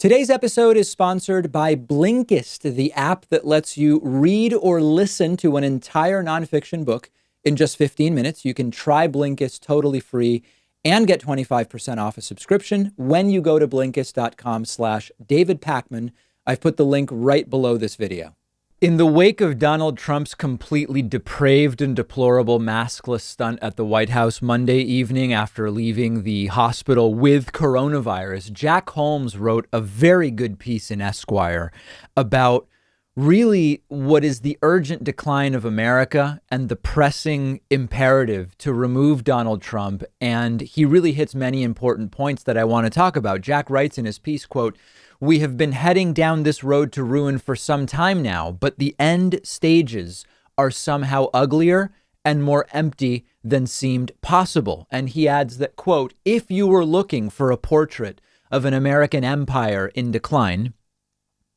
Today's episode is sponsored by Blinkist, the app that lets you read or listen to an entire nonfiction book in just 15 minutes. You can try Blinkist totally free and get 25% off a subscription when you go to Blinkist.com/David Pakman. I've put the link right below this video. In the wake of Donald Trump's completely depraved and deplorable maskless stunt at the White House Monday evening after leaving the hospital with coronavirus, Jack Holmes wrote a very good piece in Esquire about really what is the urgent decline of America and the pressing imperative to remove Donald Trump. And he really hits many important points that I want to talk about. Jack writes in his piece, quote, "We have been heading down this road to ruin for some time now, but the end stages are somehow uglier and more empty than seemed possible." And he adds that, quote, "If you were looking for a portrait of an American empire in decline,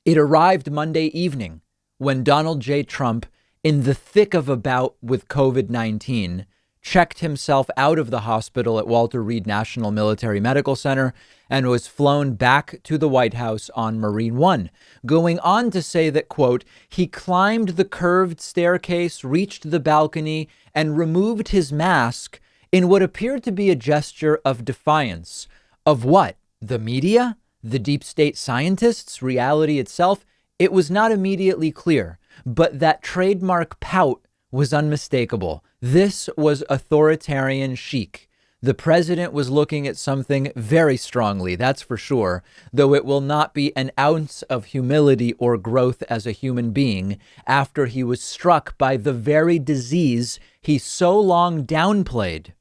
it arrived Monday evening when Donald J. Trump, in the thick of a bout with COVID-19, checked himself out of the hospital at Walter Reed National Military Medical Center and was flown back to the White House on Marine One," going on to say that, quote, "He climbed the curved staircase, reached the balcony, and removed his mask in what appeared to be a gesture of defiance. Of what? The media? The deep state scientists? Reality itself? It was not immediately clear, but that trademark pout was unmistakable. This was authoritarian chic. The president was looking at something very strongly, that's for sure, though it will not be an ounce of humility or growth as a human being after he was struck by the very disease he so long downplayed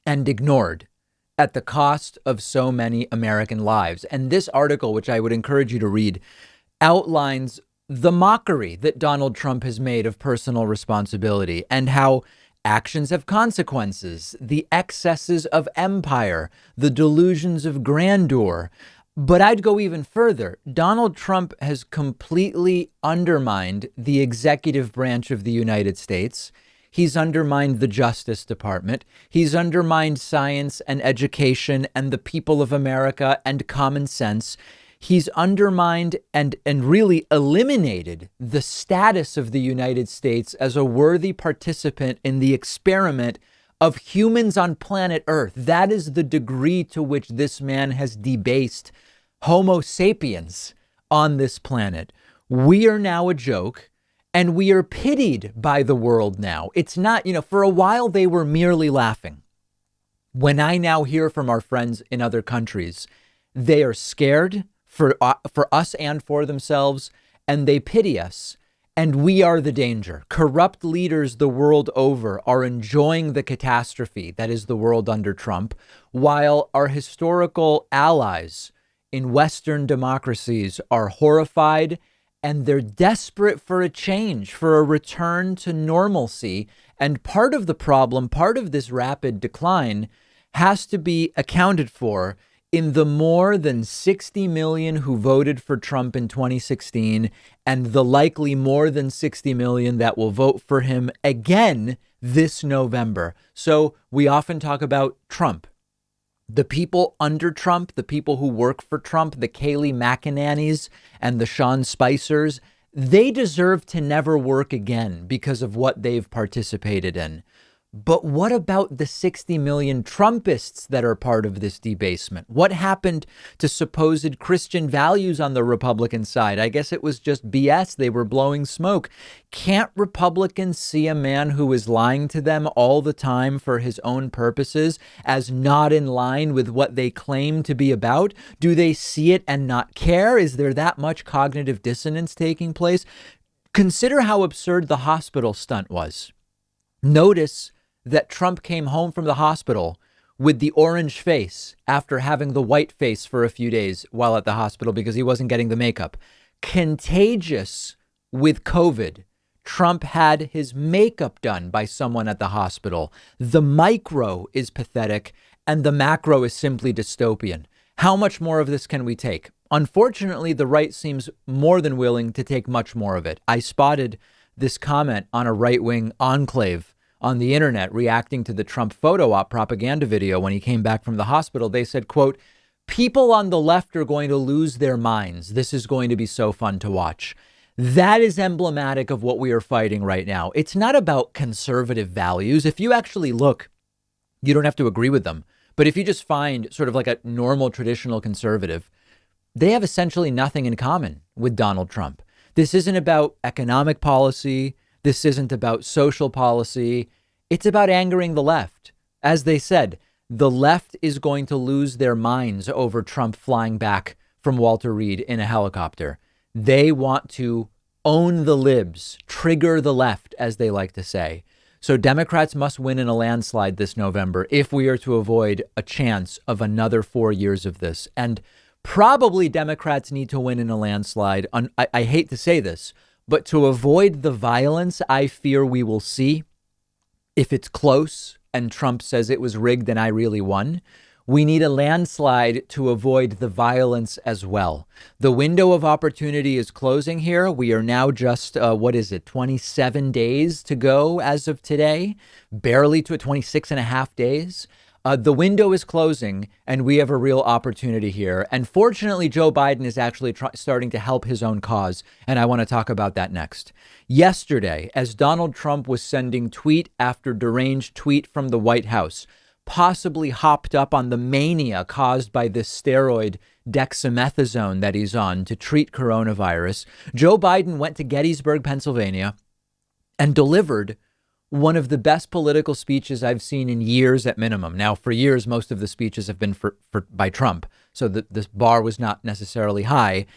and ignored at the cost of so many American lives." And this article, which I would encourage you to read, outlines the mockery that Donald Trump has made of personal responsibility and how actions have consequences, the excesses of empire, the delusions of grandeur. But I'd go even further. Donald Trump has completely undermined the executive branch of the United States. He's undermined the Justice Department. He's undermined science and education and the people of America and common sense. He's undermined and really eliminated the status of the United States as a worthy participant in the experiment of humans on planet Earth. That is the degree to which this man has debased Homo sapiens on this planet. We are now a joke, and we are pitied by the world now. It's not, for a while they were merely laughing. When I now hear from our friends in other countries, they are scared for us and for themselves, and they pity us. And we are the danger. Corrupt leaders the world over are enjoying the catastrophe that is the world under Trump, while our historical allies in Western democracies are horrified, and they're desperate for a change, for a return to normalcy. And part of the problem, part of this rapid decline, has to be accounted for in the more than 60 million who voted for Trump in 2016 and the likely more than 60 million that will vote for him again this November. So we often talk about Trump. The people under Trump, the people who work for Trump, the Kayleigh McEnany's and the Sean Spicers, they deserve to never work again because of what they've participated in. But what about the 60 million Trumpists that are part of this debasement? What happened to supposed Christian values on the Republican side? I guess it was just BS. They were blowing smoke. Can't Republicans see a man who is lying to them all the time for his own purposes as not in line with what they claim to be about? Do they see it and not care? Is there that much cognitive dissonance taking place? Consider how absurd the hospital stunt was. Notice that Trump came home from the hospital with the orange face after having the white face for a few days while at the hospital because he wasn't getting the makeup. Contagious with COVID. Trump had his makeup done by someone at the hospital. The micro is pathetic and the macro is simply dystopian. How much more of this can we take? Unfortunately, the right seems more than willing to take much more of it. I spotted this comment on a right-wing enclave on the internet reacting to the Trump photo op propaganda video when he came back from the hospital. They said, quote, People on the left are going to lose their minds. This is going to be so fun to watch. That is emblematic of what we are fighting right now. It's not about conservative values. If you actually look, you don't have to agree with them. But if you just find sort of like a normal traditional conservative, they have essentially nothing in common with Donald Trump. This isn't about economic policy. This isn't about social policy. It's about angering the left. As they said, the left is going to lose their minds over Trump flying back from Walter Reed in a helicopter. They want to own the libs, trigger the left, as they like to say. So Democrats must win in a landslide this November if we are to avoid a chance of another 4 years of this. And probably Democrats need to win in a landslide. I hate to say this, but to avoid the violence I fear we will see if it's close and Trump says it was rigged and I really won, we need a landslide to avoid the violence as well. The window of opportunity is closing here. We are now just, 27 days to go as of today, barely to 26 and a half days. The window is closing and we have a real opportunity here. And fortunately, Joe Biden is actually starting to help his own cause. And I want to talk about that next. Yesterday, as Donald Trump was sending tweet after deranged tweet from the White House, possibly hopped up on the mania caused by this steroid dexamethasone that he's on to treat coronavirus, Joe Biden went to Gettysburg, Pennsylvania, and delivered one of the best political speeches I've seen in years at minimum. Now, for years, most of the speeches have been by Trump, so this bar was not necessarily high.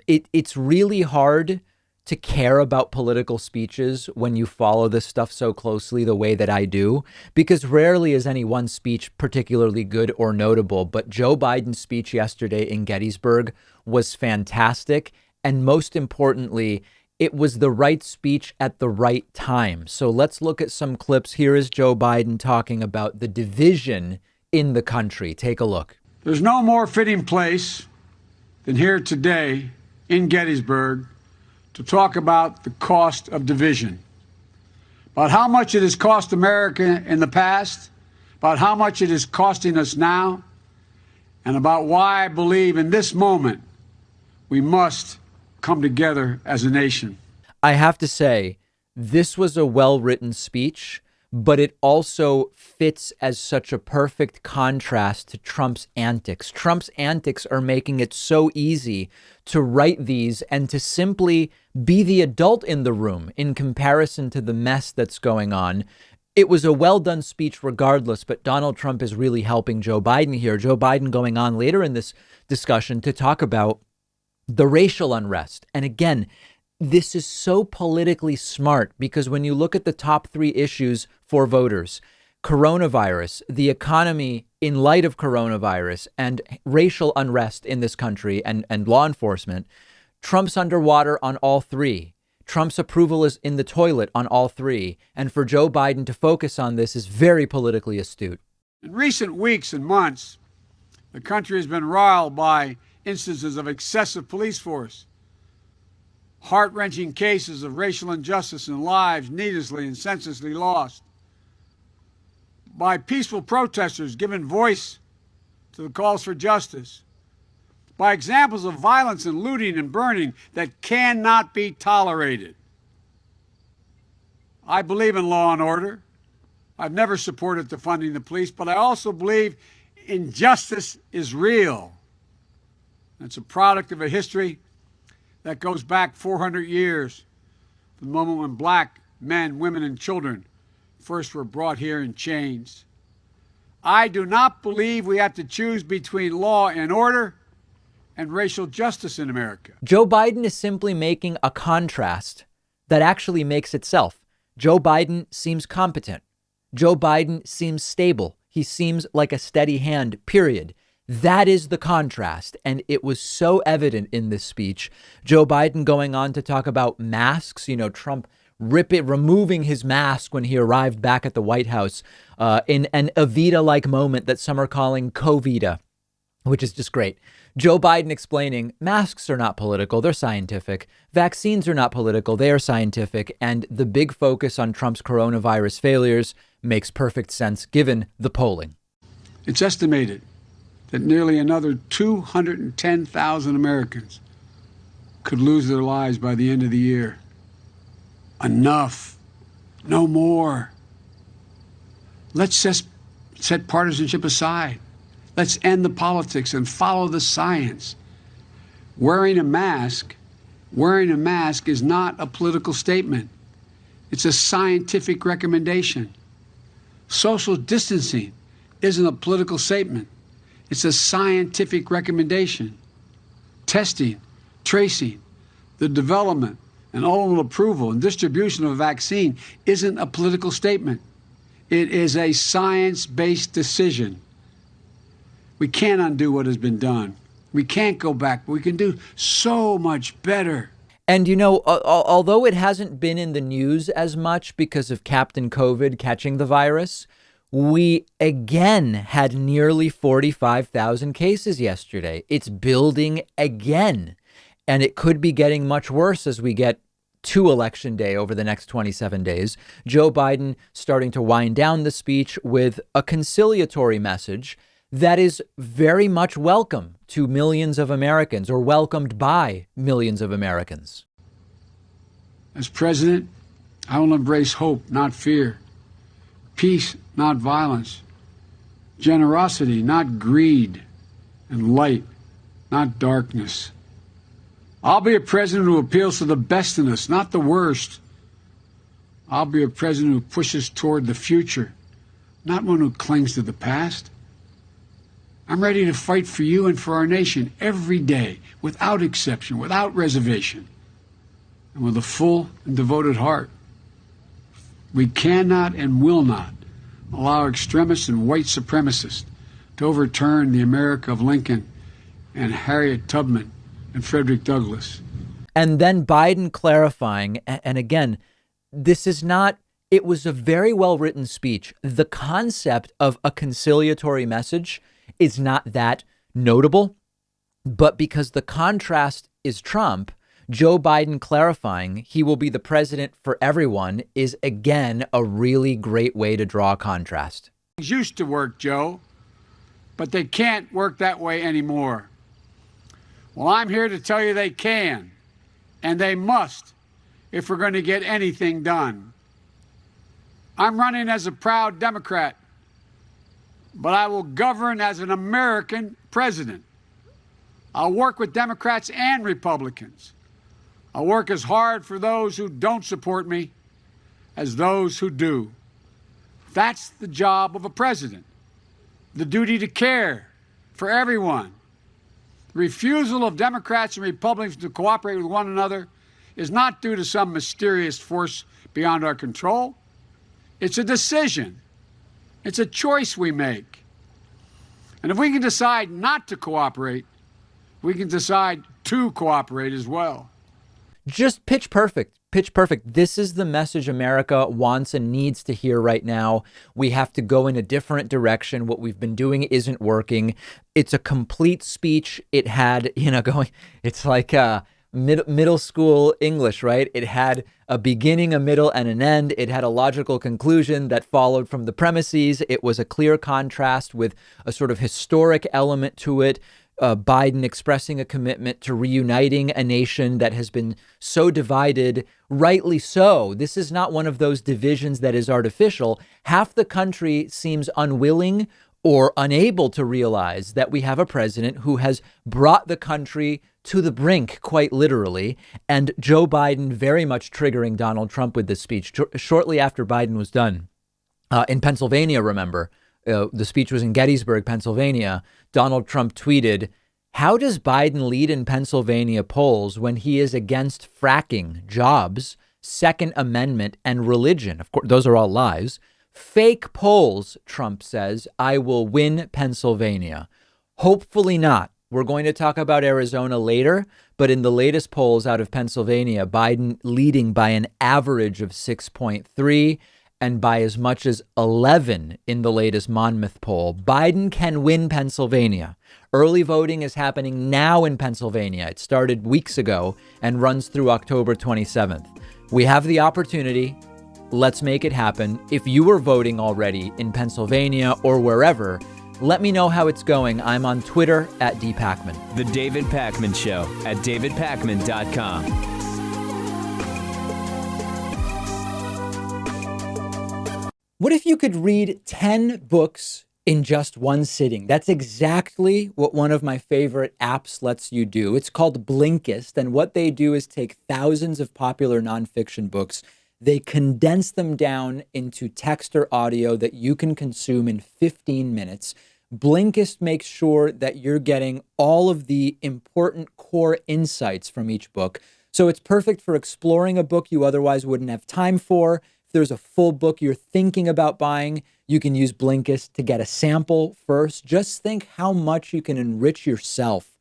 It's really hard to care about political speeches when you follow this stuff so closely the way that I do, because rarely is any one speech particularly good or notable. But Joe Biden's speech yesterday in Gettysburg was fantastic. And most importantly, it was the right speech at the right time. So let's look at some clips. Here is Joe Biden talking about the division in the country. Take a look. There's no more fitting place than here today in Gettysburg to talk about the cost of division, about how much it has cost America in the past, about how much it is costing us now, and about why I believe in this moment we must come together as a nation. I have to say, this was a well-written speech, but it also fits as such a perfect contrast to Trump's antics. Trump's antics are making it so easy to write these and to simply be the adult in the room in comparison to the mess that's going on. It was a well-done speech regardless, but Donald Trump is really helping Joe Biden here. Joe Biden going on later in this discussion to talk about the racial unrest. And again, this is so politically smart because when you look at the top three issues for voters, coronavirus, the economy in light of coronavirus, and racial unrest in this country and law enforcement, Trump's underwater on all three. Trump's approval is in the toilet on all three. And for Joe Biden to focus on this is very politically astute. In recent weeks and months, the country has been riled by instances of excessive police force, heart-wrenching cases of racial injustice and lives needlessly and senselessly lost, by peaceful protesters giving voice to the calls for justice, by examples of violence and looting and burning that cannot be tolerated. I believe in law and order. I've never supported defunding the police, but I also believe injustice is real. It's a product of a history that goes back 400 years, the moment when black men, women, and children first were brought here in chains. I do not believe we have to choose between law and order and racial justice in America. Joe Biden is simply making a contrast that actually makes itself. Joe Biden seems competent. Joe Biden seems stable. He seems like a steady hand, period. That is the contrast. And it was so evident in this speech. Joe Biden going on to talk about masks, Trump removing his mask when he arrived back at the White House in an Evita-like moment that some are calling Covida, which is just great. Joe Biden explaining masks are not political, they're scientific. Vaccines are not political, they are scientific. And the big focus on Trump's coronavirus failures makes perfect sense given the polling. It's estimated that nearly another 210,000 Americans could lose their lives by the end of the year. Enough. No more. Let's just set partisanship aside. Let's end the politics and follow the science. Wearing a mask is not a political statement. It's a scientific recommendation. Social distancing isn't a political statement. It's a scientific recommendation. Testing, tracing, the development and ultimate approval and distribution of a vaccine isn't a political statement. It is a science-based decision. We can't undo what has been done. We can't go back, but we can do so much better. And, you know, although it hasn't been in the news as much because of Captain COVID catching the virus, we again had nearly 45,000 cases yesterday. It's building again, and it could be getting much worse as we get to Election Day over the next 27 days. Joe Biden starting to wind down the speech with a conciliatory message that is very much welcome to millions of Americans, or welcomed by millions of Americans. As president, I will embrace hope, not fear, peace, not violence, generosity, not greed, and light, not darkness. I'll be a president who appeals to the best in us, not the worst. I'll be a president who pushes toward the future, not one who clings to the past. I'm ready to fight for you and for our nation every day, without exception, without reservation, and with a full and devoted heart. We cannot and will not allow extremists and white supremacists to overturn the America of Lincoln and Harriet Tubman and Frederick Douglass. And then Biden clarifying, and again, this is not, it was a very well-written speech. The concept of a conciliatory message is not that notable, but because the contrast is Trump, Joe Biden clarifying he will be the president for everyone is, again, a really great way to draw a contrast. Things used to work, Joe, but they can't work that way anymore. Well, I'm here to tell you they can, and they must, if we're going to get anything done. I'm running as a proud Democrat, but I will govern as an American president. I'll work with Democrats and Republicans. I'll work as hard for those who don't support me as those who do. That's the job of a president, the duty to care for everyone. The refusal of Democrats and Republicans to cooperate with one another is not due to some mysterious force beyond our control. It's a decision. It's a choice we make. And if we can decide not to cooperate, we can decide to cooperate as well. Just pitch perfect. Pitch perfect. This is the message America wants and needs to hear right now. We have to go in a different direction. What we've been doing isn't working. It's a complete speech. It had, it's like middle school English, right? It had a beginning, a middle, and an end. It had a logical conclusion that followed from the premises. It was a clear contrast with a sort of historic element to it. Biden expressing a commitment to reuniting a nation that has been so divided, rightly so. This is not one of those divisions that is artificial. Half the country seems unwilling or unable to realize that we have a president who has brought the country to the brink, quite literally, and Joe Biden very much triggering Donald Trump with this speech. Shortly after Biden was done, in Pennsylvania, remember, the speech was in Gettysburg, Pennsylvania. Donald Trump tweeted, "How does Biden lead in Pennsylvania polls when he is against fracking, jobs, Second Amendment, and religion?" Of course, those are all lies. "Fake polls," Trump says, "I will win Pennsylvania." Hopefully not. We're going to talk about Arizona later, but in the latest polls out of Pennsylvania, Biden leading by an average of 6.3 and by as much as 11 in the latest Monmouth poll. Biden can win Pennsylvania. Early voting is happening now in Pennsylvania. It started weeks ago and runs through October 27th. We have the opportunity. Let's make it happen. If you were voting already in Pennsylvania or wherever, Let me know how it's going. I'm on Twitter at @dpakman. The David Pakman Show at davidpakman.com. What if you could read 10 books in just one sitting? That's exactly what one of my favorite apps lets you do. It's called Blinkist, and what they do is take thousands of popular nonfiction books. They condense them down into text or audio that you can consume in 15 minutes. Blinkist makes sure that you're getting all of the important core insights from each book. So it's perfect for exploring a book you otherwise wouldn't have time for. If there's a full book you're thinking about buying, you can use Blinkist to get a sample first. Just think how much you can enrich yourself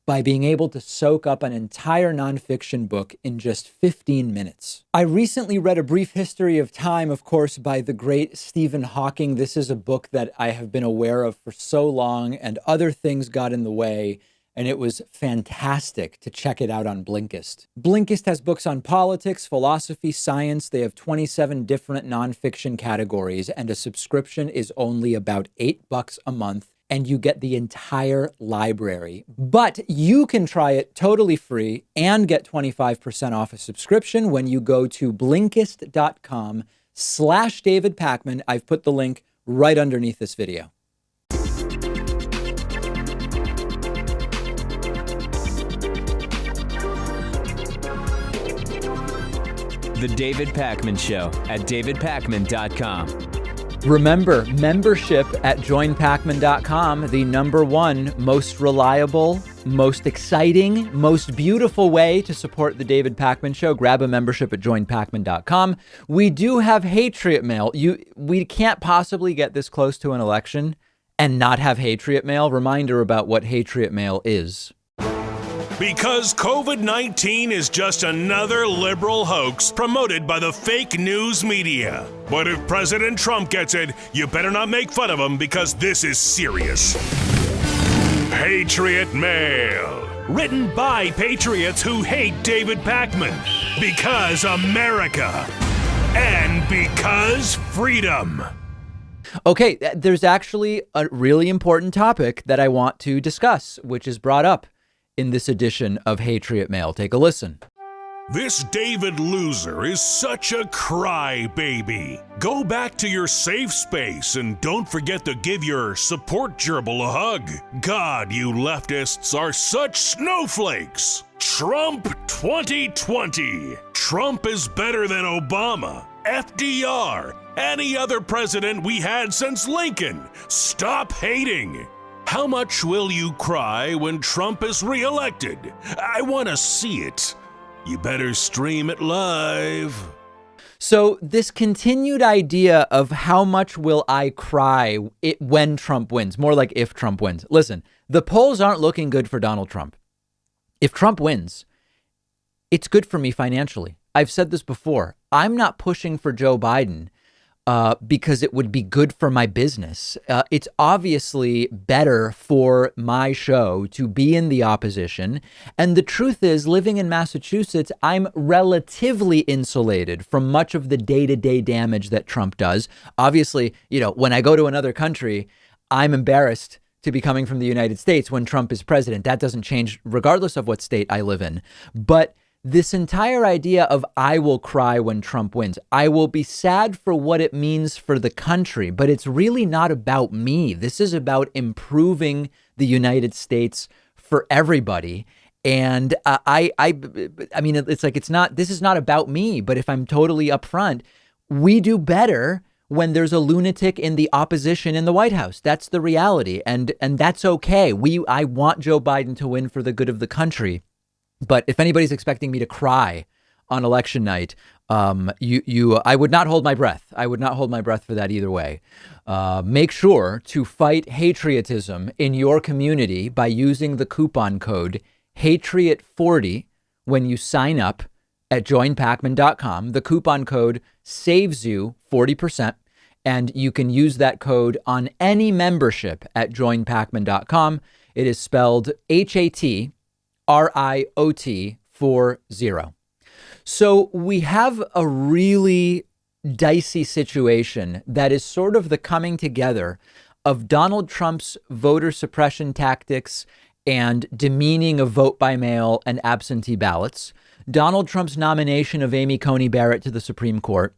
by being able to soak up an entire nonfiction book in just 15 minutes. I recently read A Brief History of Time, of course, by the great Stephen Hawking. This is a book that I have been aware of for so long, and other things got in the way, and it was fantastic to check it out on Blinkist. Blinkist has books on politics, philosophy, science. They have 27 different nonfiction categories, and a subscription is only about $8 a month, and you get the entire library. But you can try it totally free and get 25% off a subscription when you go to Blinkist.com/David Pakman. I've put the link right underneath this video. The David Pakman Show at davidpakman.com. Remember, membership at joinpakman.com, the #1 most reliable, most exciting, most beautiful way to support the David Pakman Show. Grab a membership at joinpakman.com. We do have Hatriot Mail. We can't possibly get this close to an election and not have Hatriot Mail. Reminder about what Hatriot Mail is. Because COVID-19 is just another liberal hoax promoted by the fake news media. But if President Trump gets it, you better not make fun of him because this is serious. Patriot Mail. Written by patriots who hate David Pakman. Because America. And because freedom. Okay, there's actually a really important topic that I want to discuss, which is brought up in this edition of Hatriot Mail. Take a listen. This David loser is such a crybaby. Go back to your safe space and don't forget to give your support gerbil a hug. God, you leftists are such snowflakes. Trump 2020. Trump is better than Obama, FDR, any other president we had since Lincoln. Stop hating. How much will you cry when Trump is reelected? I want to see it. You better stream it live. So this continued idea of how much will I cry when Trump wins, more like if Trump wins. Listen, the polls aren't looking good for Donald Trump. If Trump wins, it's good for me financially. I've said this before. I'm not pushing for Joe Biden because it would be good for my business. It's obviously better for my show to be in the opposition. And the truth is, living in Massachusetts, I'm relatively insulated from much of the day-to-day damage that Trump does. Obviously, when I go to another country, I'm embarrassed to be coming from the United States when Trump is president. That doesn't change regardless of what state I live in. But this entire idea of I will cry when Trump wins, I will be sad for what it means for the country, but it's really not about me. This is about improving the United States for everybody. And I mean, it's like, this is not about me, but if I'm totally upfront, we do better when there's a lunatic in the opposition in the White House. That's the reality. And that's okay. I want Joe Biden to win for the good of the country. But if anybody's expecting me to cry on election night, I would not hold my breath. I would not hold my breath for that either way. Make sure to fight patriotism in your community by using the coupon code Hatriot40 when you sign up at joinpakman.com. The coupon code saves you 40%, and you can use that code on any membership at joinpakman.com. It is spelled HATRIOT 40. So we have a really dicey situation that is sort of the coming together of Donald Trump's voter suppression tactics and demeaning of vote by mail and absentee ballots, Donald Trump's nomination of Amy Coney Barrett to the Supreme Court,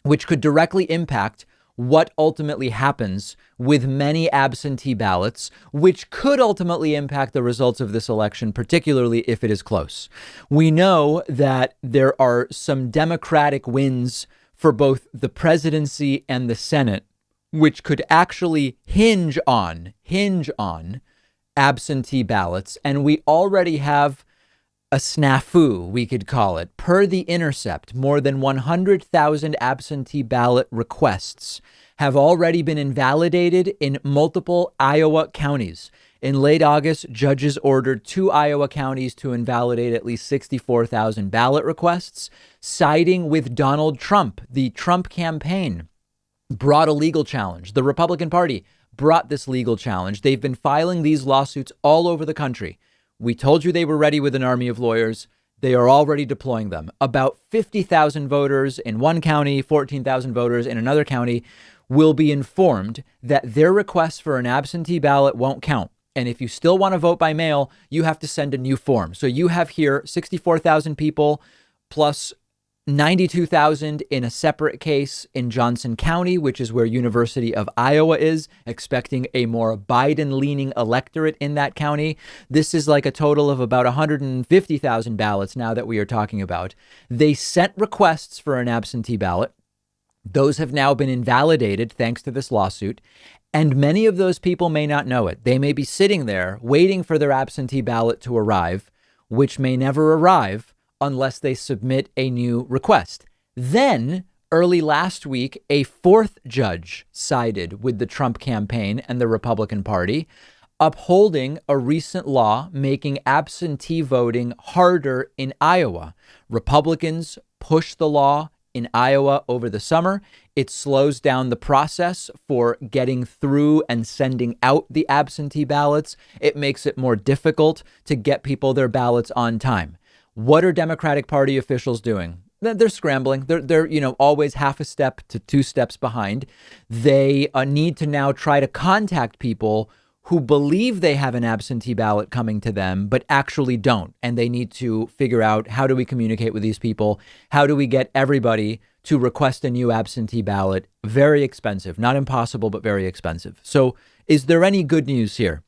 which could directly impact what ultimately happens with many absentee ballots, which could ultimately impact the results of this election, particularly if it is close. We know that there are some Democratic wins for both the presidency and the Senate, which could actually hinge on absentee ballots. And we already have a snafu, we could call it. Per The Intercept, more than 100,000 absentee ballot requests have already been invalidated in multiple Iowa counties. In late August, judges ordered 2 Iowa counties to invalidate at least 64,000 ballot requests, siding with Donald Trump. The Trump campaign brought a legal challenge. The Republican Party brought this legal challenge. They've been filing these lawsuits all over the country. We told you they were ready with an army of lawyers. They are already deploying them. About 50,000 voters in one county, 14,000 voters in another county will be informed that their request for an absentee ballot won't count. And if you still want to vote by mail, you have to send a new form. So you have here 64,000 people plus 92,000 in a separate case in Johnson County, which is where University of Iowa is, expecting a more Biden-leaning electorate in that county. This is like a total of about 150,000 ballots now that we are talking about. They sent requests for an absentee ballot. Those have now been invalidated thanks to this lawsuit. And many of those people may not know it. They may be sitting there waiting for their absentee ballot to arrive, which may never arrive unless they submit a new request. Then, early last week, a 4th judge sided with the Trump campaign and the Republican Party, upholding a recent law making absentee voting harder in Iowa. Republicans pushed the law in Iowa over the summer. It slows down the process for getting through and sending out the absentee ballots. It makes it more difficult to get people their ballots on time. What are Democratic Party officials doing? They're scrambling. They're always half a step to 2 steps behind. They need to now try to contact people who believe they have an absentee ballot coming to them, but actually don't. And they need to figure out, how do we communicate with these people? How do we get everybody to request a new absentee ballot? Very expensive, not impossible, but very expensive. So is there any good news here?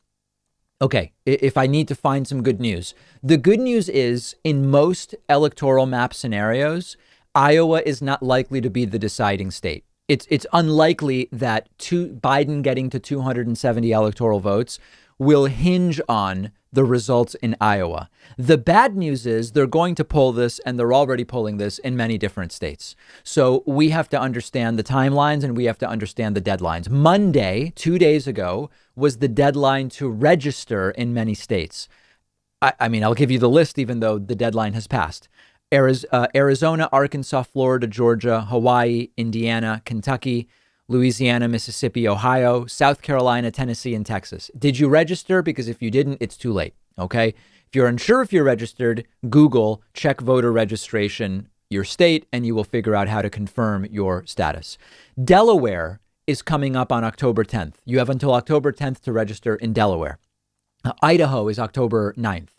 Okay, if I need to find some good news, the good news is in most electoral map scenarios, Iowa is not likely to be the deciding state. It's unlikely that Biden getting to 270 electoral votes will hinge on the results in Iowa. The bad news is they're going to pull this, and they're already pulling this in many different states. So we have to understand the timelines and we have to understand the deadlines. Monday, 2 days ago, was the deadline to register in many states. I mean, I'll give you the list, even though the deadline has passed. Arizona, Arkansas, Florida, Georgia, Hawaii, Indiana, Kentucky, Louisiana, Mississippi, Ohio, South Carolina, Tennessee, and Texas. Did you register? Because if you didn't, it's too late. Okay. If you're unsure if you're registered, Google, check voter registration, your state, and you will figure out how to confirm your status. Delaware is coming up on October 10th. You have until October 10th to register in Delaware. Idaho is October 9th.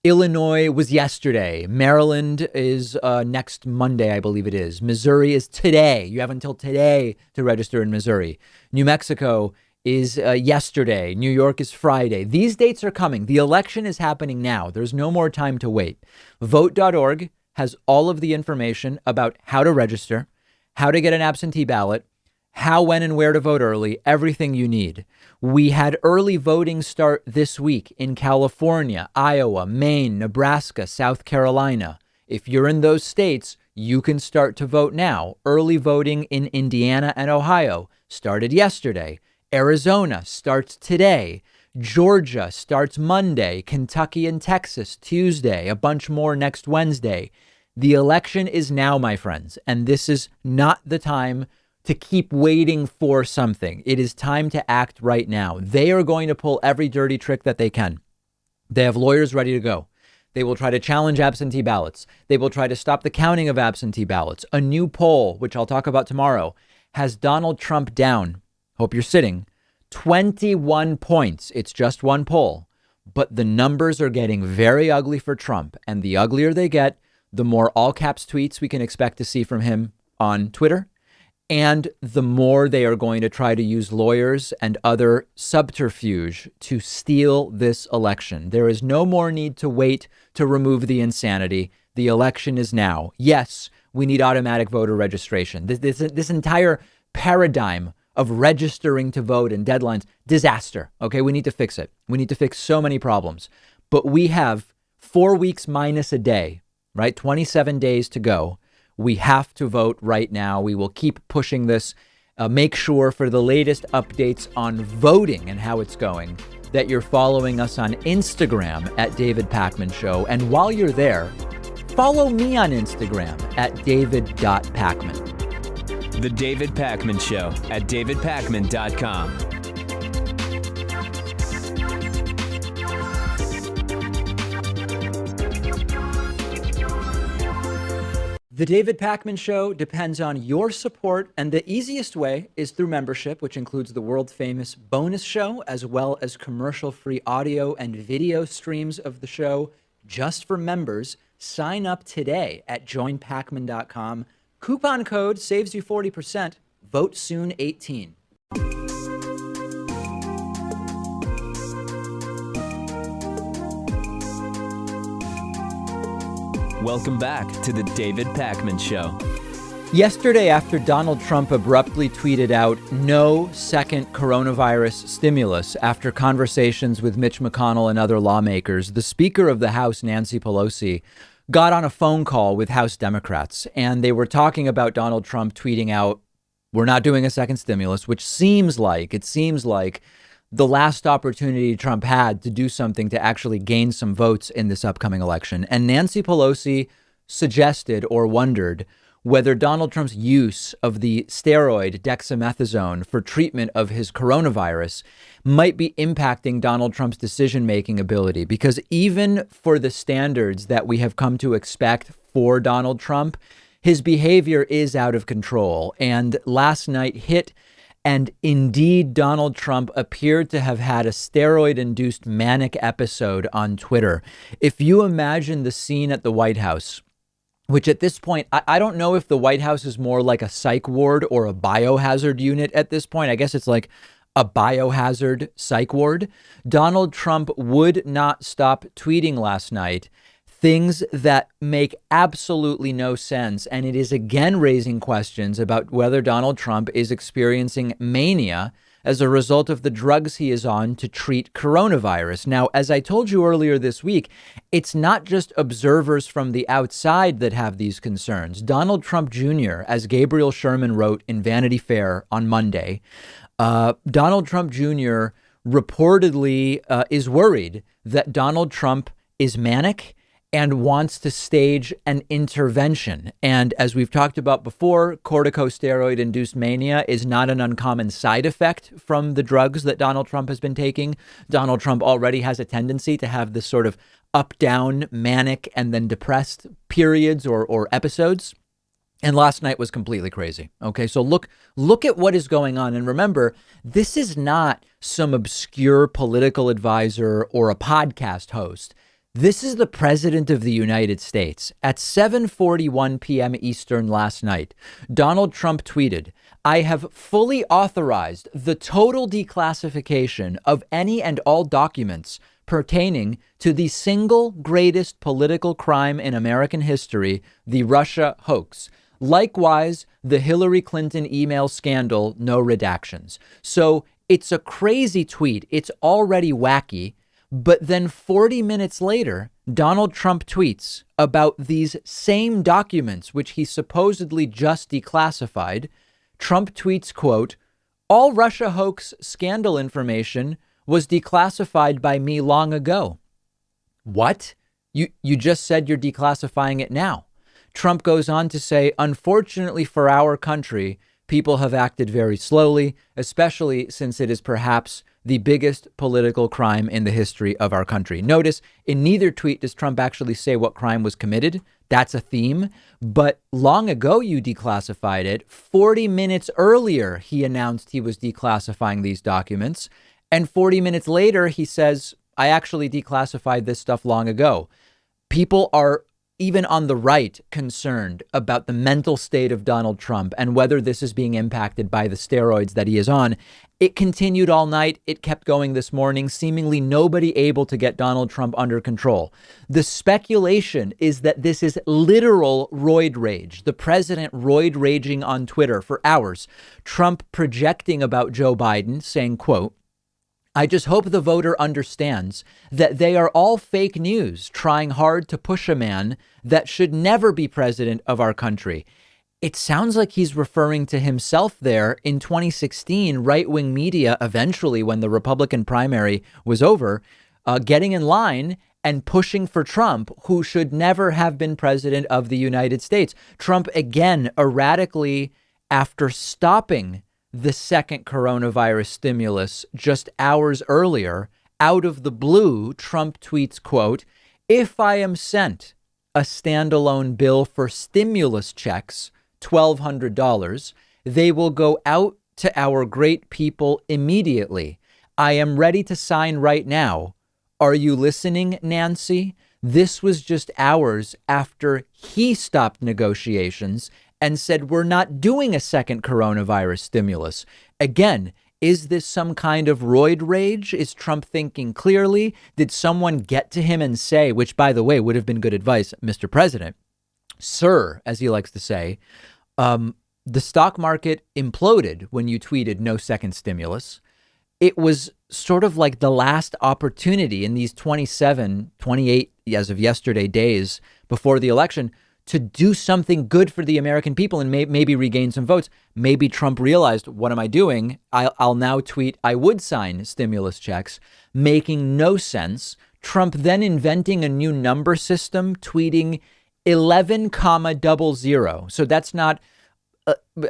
Illinois was yesterday. Maryland is next Monday, I believe it is. Missouri is today. You have until today to register in Missouri. New Mexico is yesterday. New York is Friday. These dates are coming. The election is happening now. There's no more time to wait. Vote.org has all of the information about how to register, how to get an absentee ballot, how, when, and where to vote early, everything you need. We had early voting start this week in California, Iowa, Maine, Nebraska, South Carolina. If you're in those states, you can start to vote now. Early voting in Indiana and Ohio started yesterday. Arizona starts today. Georgia starts Monday. Kentucky and Texas Tuesday. A bunch more next Wednesday. The election is now, my friends, and this is not the time to keep waiting for something. It is time to act right now. They are going to pull every dirty trick that they can. They have lawyers ready to go. They will try to challenge absentee ballots. They will try to stop the counting of absentee ballots. A new poll, which I'll talk about tomorrow, has Donald Trump down, hope you're sitting, 21 points. It's just one poll, but the numbers are getting very ugly for Trump. And the uglier they get, the more all caps tweets we can expect to see from him on Twitter. And the more they are going to try to use lawyers and other subterfuge to steal this election. There is no more need to wait to remove the insanity. The election is now. Yes, we need automatic voter registration. This entire paradigm of registering to vote and deadlines, disaster. Okay, we need to fix it. We need to fix so many problems. But we have 4 weeks minus a day, right? 27 days to go. We have to vote right now. We will keep pushing this. Make sure for the latest updates on voting and how it's going that you're following us on Instagram at David Pakman Show. And while you're there, follow me on Instagram at david.pakman. The David Pakman Show at davidpakman.com. The David Pakman Show depends on your support, and the easiest way is through membership, which includes the world-famous bonus show, as well as commercial-free audio and video streams of the show just for members. Sign up today at joinpakman.com. Coupon code saves you 40%. Vote soon 18. Welcome back to the David Pakman Show. Yesterday, after Donald Trump abruptly tweeted out no second coronavirus stimulus after conversations with Mitch McConnell and other lawmakers, the Speaker of the House, Nancy Pelosi, got on a phone call with House Democrats, and they were talking about Donald Trump tweeting out, we're not doing a second stimulus, which seems like the last opportunity Trump had to do something to actually gain some votes in this upcoming election. And Nancy Pelosi suggested or wondered whether Donald Trump's use of the steroid dexamethasone for treatment of his coronavirus might be impacting Donald Trump's decision-making ability. Because even for the standards that we have come to expect for Donald Trump, his behavior is out of control. And last night hit. And indeed, Donald Trump appeared to have had a steroid-induced manic episode on Twitter. If you imagine the scene at the White House, which at this point, I don't know if the White House is more like a psych ward or a biohazard unit at this point. I guess it's like a biohazard psych ward. Donald Trump would not stop tweeting last night things that make absolutely no sense. And it is again raising questions about whether Donald Trump is experiencing mania as a result of the drugs he is on to treat coronavirus. Now, as I told you earlier this week, it's not just observers from the outside that have these concerns. Donald Trump Jr., as Gabriel Sherman wrote in Vanity Fair on Monday, Donald Trump Jr. reportedly is worried that Donald Trump is manic and wants to stage an intervention. And as we've talked about before, corticosteroid-induced mania is not an uncommon side effect from the drugs that Donald Trump has been taking. Donald Trump already has a tendency to have this sort of up-down, manic, and then depressed periods or episodes. And last night was completely crazy. Okay, so look at what is going on. And remember, this is not some obscure political advisor or a podcast host. This is the President of the United States. At 7:41 p.m. Eastern last night, Donald Trump tweeted, "I have fully authorized the total declassification of any and all documents pertaining to the single greatest political crime in American history, the Russia hoax. Likewise, the Hillary Clinton email scandal, no redactions." So it's a crazy tweet. It's already wacky. But then 40 minutes later, Donald Trump tweets about these same documents, which he supposedly just declassified. Trump tweets, quote, "All Russia hoax scandal information was declassified by me long ago." What? You just said you're declassifying it now. Trump goes on to say, "Unfortunately for our country, people have acted very slowly, especially since it is perhaps the biggest political crime in the history of our country. Notice in neither tweet does Trump actually say what crime was committed. That's a theme. But long ago, you declassified it. 40 minutes earlier, he announced he was declassifying these documents. And 40 minutes later, he says, I actually declassified this stuff long ago. People are, even on the right, concerned about the mental state of Donald Trump and whether this is being impacted by the steroids that he is on. It continued all night. It kept going this morning, seemingly nobody able to get Donald Trump under control. The speculation is that this is literal roid rage. The president roid raging on Twitter for hours. Trump projecting about Joe Biden, saying, quote, I just hope the voter understands that they are all fake news, trying hard to push a man that should never be president of our country. It sounds like he's referring to himself there. In 2016, right-wing media, eventually, when the Republican primary was over, getting in line and pushing for Trump, who should never have been president of the United States. Trump, again, erratically, after stopping the second coronavirus stimulus just hours earlier, out of the blue, Trump tweets, quote, if I am sent a standalone bill for stimulus checks, $1,200, they will go out to our great people immediately. I am ready to sign right now. Are you listening, Nancy? This was just hours after he stopped negotiations and said, we're not doing a second coronavirus stimulus. Again, is this some kind of roid rage? Is Trump thinking clearly? Did someone get to him and say, which, by the way, would have been good advice, Mr. President, sir, as he likes to say, the stock market imploded when you tweeted no second stimulus. It was sort of like the last opportunity in these 27, 28, as of yesterday, days before the election to do something good for the American people and maybe regain some votes. Maybe Trump realized, what am I doing? I'll now tweet, I would sign stimulus checks, making no sense. Trump then inventing a new number system, tweeting 11,00. So that's not,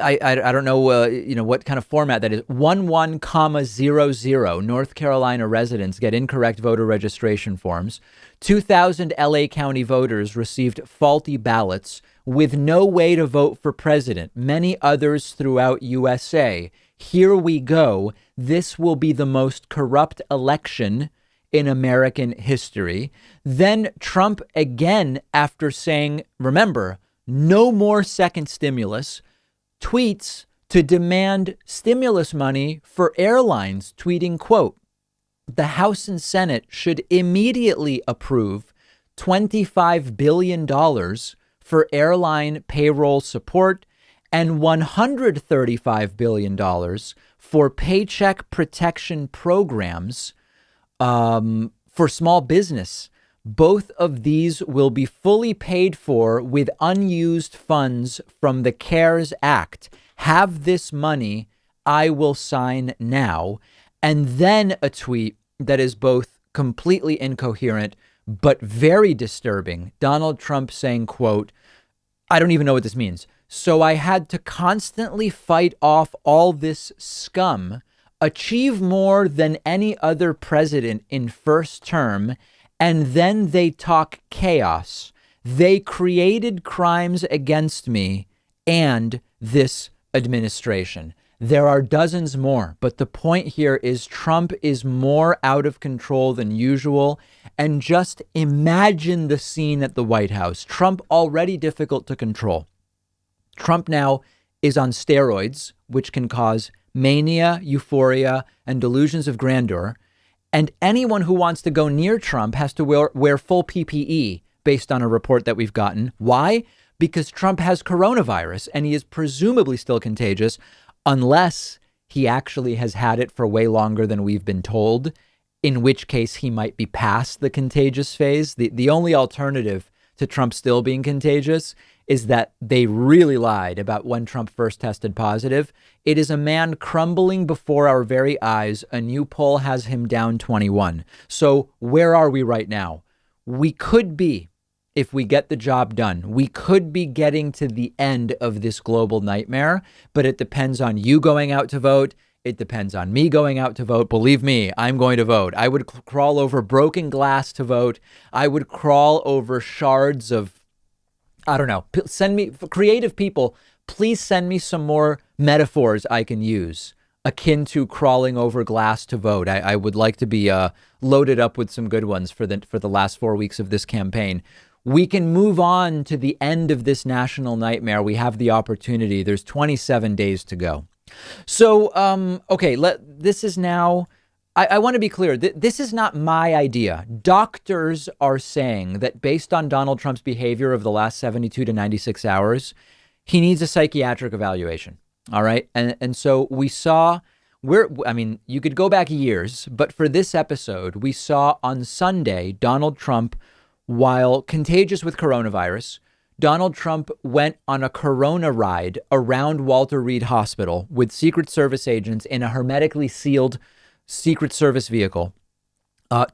I don't know, what kind of format that is. 11,00. North Carolina residents get incorrect voter registration forms. 2,000 LA County voters received faulty ballots with no way to vote for president. Many others throughout USA. Here we go. This will be the most corrupt election in American history. Then Trump again, after saying, remember, no more second stimulus, tweets to demand stimulus money for airlines, tweeting, quote, the House and Senate should immediately approve $25 billion for airline payroll support and $135 billion for paycheck protection programs for small business. Both of these will be fully paid for with unused funds from the CARES Act. Have this money. I will sign now. And then a tweet that is both completely incoherent, but very disturbing. Donald Trump saying, quote, I don't even know what this means. So I had to constantly fight off all this scum, achieve more than any other president in first term, and then they talk chaos. They created crimes against me and this administration. There are dozens more, but the point here is Trump is more out of control than usual. And just imagine the scene at the White House. Trump already difficult to control. Trump now is on steroids, which can cause mania, euphoria, and delusions of grandeur. And anyone who wants to go near Trump has to wear full PPE based on a report that we've gotten. Why? Because Trump has coronavirus and he is presumably still contagious unless he actually has had it for way longer than we've been told, in which case he might be past the contagious phase. The only alternative to Trump still being contagious is that they really lied about when Trump first tested positive. It is a man crumbling before our very eyes. A new poll has him down 21. So where are we right now? We could be, if we get the job done, we could be getting to the end of this global nightmare, but it depends on you going out to vote. It depends on me going out to vote. Believe me, I'm going to vote. I would crawl over broken glass to vote. I would crawl over shards of, I don't know, send me, creative people, please send me some more metaphors I can use akin to crawling over glass to vote. I would like to be loaded up with some good ones for the last 4 weeks of this campaign. We can move on to the end of this national nightmare. We have the opportunity. There's 27 days to go. So, okay, this is now, I want to be clear. This is not my idea. Doctors are saying that based on Donald Trump's behavior of the last 72 to 96 hours, he needs a psychiatric evaluation. All right. And so we saw you could go back years, but for this episode, we saw on Sunday, Donald Trump, while contagious with coronavirus, Donald Trump went on a corona ride around Walter Reed Hospital with Secret Service agents in a hermetically sealed Secret Service vehicle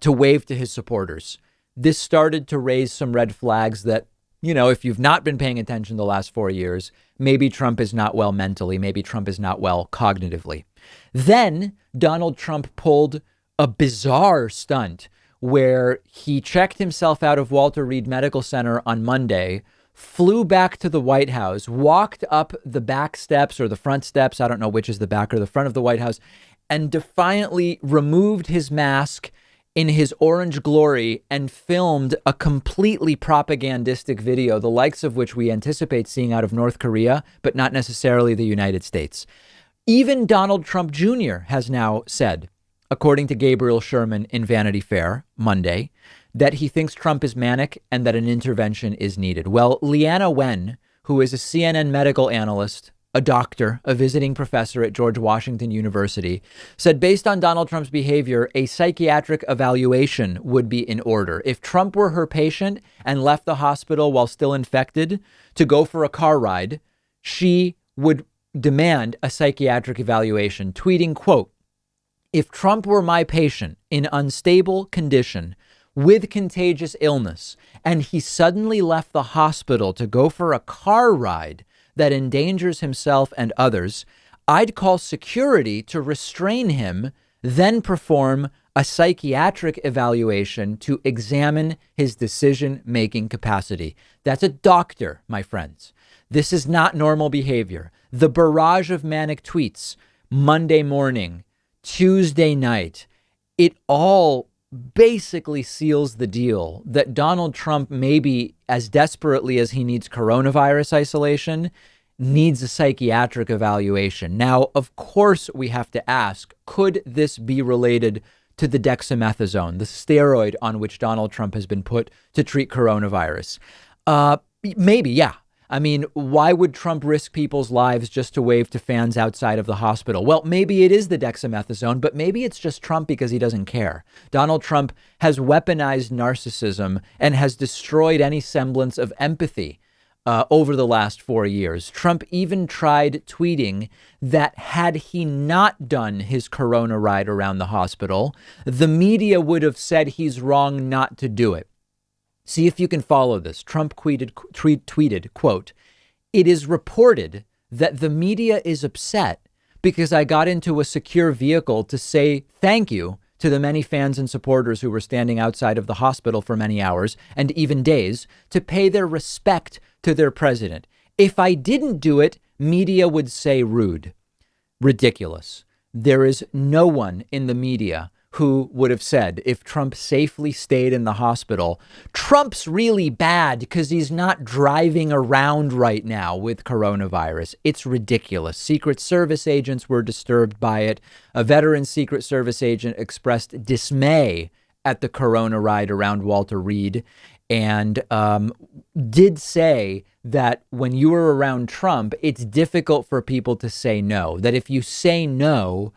to wave to his supporters. This started to raise some red flags that, you know, if you've not been paying attention the last 4 years, maybe Trump is not well mentally. Maybe Trump is not well cognitively. Then Donald Trump pulled a bizarre stunt where he checked himself out of Walter Reed Medical Center on Monday, flew back to the White House, walked up the back steps or the front steps, I don't know which is the back or the front of the White House, and defiantly removed his mask in his orange glory and filmed a completely propagandistic video, the likes of which we anticipate seeing out of North Korea, but not necessarily the United States. Even Donald Trump Jr. has now said, according to Gabriel Sherman in Vanity Fair Monday, that he thinks Trump is manic and that an intervention is needed. Well, Leanna Wen, who is a CNN medical analyst, a doctor, a visiting professor at George Washington University, said based on Donald Trump's behavior, a psychiatric evaluation would be in order. If Trump were her patient and left the hospital while still infected to go for a car ride, she would demand a psychiatric evaluation, tweeting, quote, "If Trump were my patient in unstable condition with contagious illness, and he suddenly left the hospital to go for a car ride that endangers himself and others, I'd call security to restrain him, then perform a psychiatric evaluation to examine his decision-making capacity." That's a doctor, my friends. This is not normal behavior. The barrage of manic tweets, Monday morning, Tuesday night, it all basically seals the deal that Donald Trump, maybe as desperately as he needs coronavirus isolation, needs a psychiatric evaluation. Now, of course, we have to ask, could this be related to the dexamethasone, the steroid on which Donald Trump has been put to treat coronavirus? Maybe, yeah. I mean, why would Trump risk people's lives just to wave to fans outside of the hospital? Well, maybe it is the dexamethasone, but maybe it's just Trump because he doesn't care. Donald Trump has weaponized narcissism and has destroyed any semblance of empathy over the last 4 years. Trump even tried tweeting that had he not done his corona ride around the hospital, the media would have said he's wrong not to do it. See if you can follow this. Trump tweeted, quote, "It is reported that the media is upset because I got into a secure vehicle to say thank you to the many fans and supporters who were standing outside of the hospital for many hours and even days to pay their respect to their president. If I didn't do it, media would say rude." Ridiculous. There is no one in the media who would have said, if Trump safely stayed in the hospital, Trump's really bad because he's not driving around right now with coronavirus. It's ridiculous. Secret Service agents were disturbed by it. A veteran Secret Service agent expressed dismay at the corona ride around Walter Reed and did say that when you are around Trump, it's difficult for people to say no, that if you say no,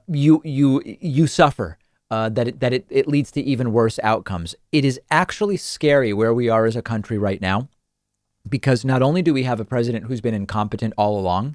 you suffer, that it leads to even worse outcomes. It is actually scary where we are as a country right now, because not only do we have a president who's been incompetent all along,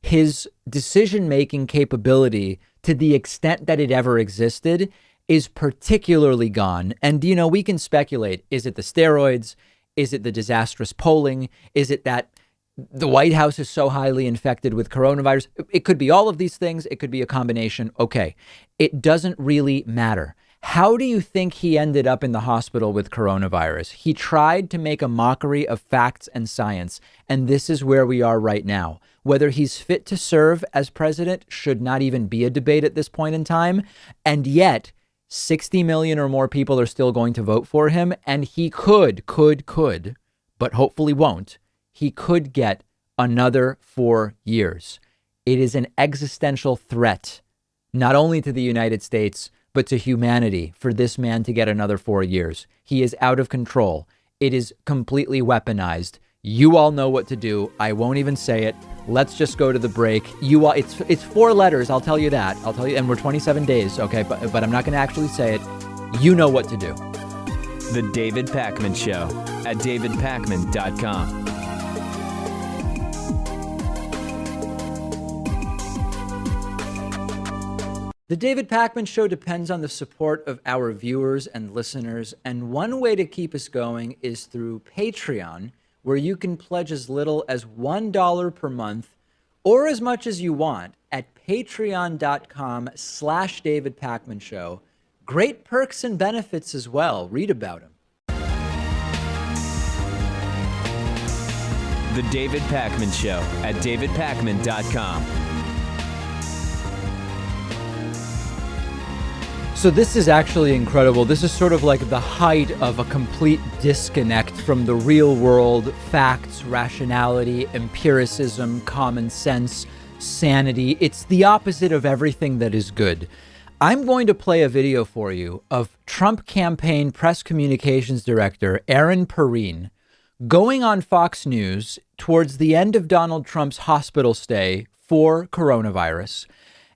his decision-making capability, to the extent that it ever existed, is particularly gone. And, you know, we can speculate, is it the steroids? Is it the disastrous polling? Is it that the White House is so highly infected with coronavirus. It could be all of these things. It could be a combination. Okay. It doesn't really matter. How do you think he ended up in the hospital with coronavirus? He tried to make a mockery of facts and science. And this is where we are right now. Whether he's fit to serve as president should not even be a debate at this point in time. And yet 60 million or more people are still going to vote for him. And he could, but hopefully won't. He could get another 4 years. It is an existential threat, not only to the United States, but to humanity for this man to get another 4 years. He is out of control. It is completely weaponized. You all know what to do. I won't even say it. Let's just go to the break. You all, it's 4 letters. I'll tell you that. I'll tell you, and we're 27 days. Okay. But I'm not going to actually say it. You know what to do. The David Pakman Show at davidpakman.com. The David Pakman Show depends on the support of our viewers and listeners, and one way to keep us going is through Patreon, where you can pledge as little as $1 per month or as much as you want at patreon.com/David Pakman Show. Great perks and benefits as well. Read about them. The David Pakman Show at davidpakman.com. So this is actually incredible. This is sort of like the height of a complete disconnect from the real world, facts, rationality, empiricism, common sense, sanity. It's the opposite of everything that is good. I'm going to play a video for you of Trump campaign press communications director Erin Perrine going on Fox News towards the end of Donald Trump's hospital stay for coronavirus.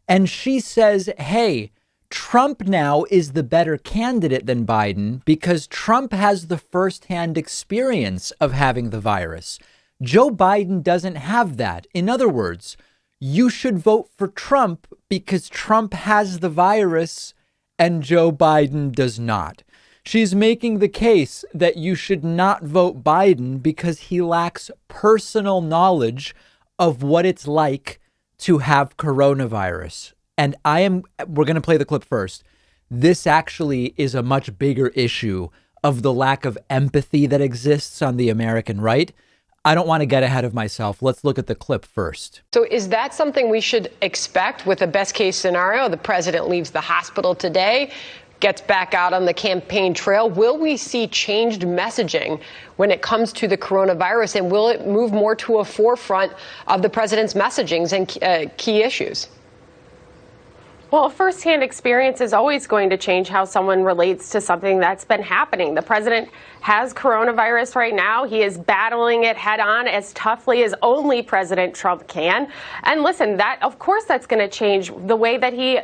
And she says, hey, Trump now is the better candidate than Biden because Trump has the firsthand experience of having the virus. Joe Biden doesn't have that. In other words, you should vote for Trump because Trump has the virus and Joe Biden does not. She's making the case that you should not vote Biden because he lacks personal knowledge of what it's like to have coronavirus. And we're going to play the clip first. This actually is a much bigger issue of the lack of empathy that exists on the American right. I don't want to get ahead of myself. Let's look at the clip first. So is that something we should expect with a best case scenario? The president leaves the hospital today, gets back out on the campaign trail. Will we see changed messaging when it comes to the coronavirus? And will it move more to a forefront of the president's messagings and key issues? Well, a firsthand experience is always going to change how someone relates to something that's been happening. The president has coronavirus right now. He is battling it head on as toughly as only President Trump can. And listen, that of course that's going to change the way that he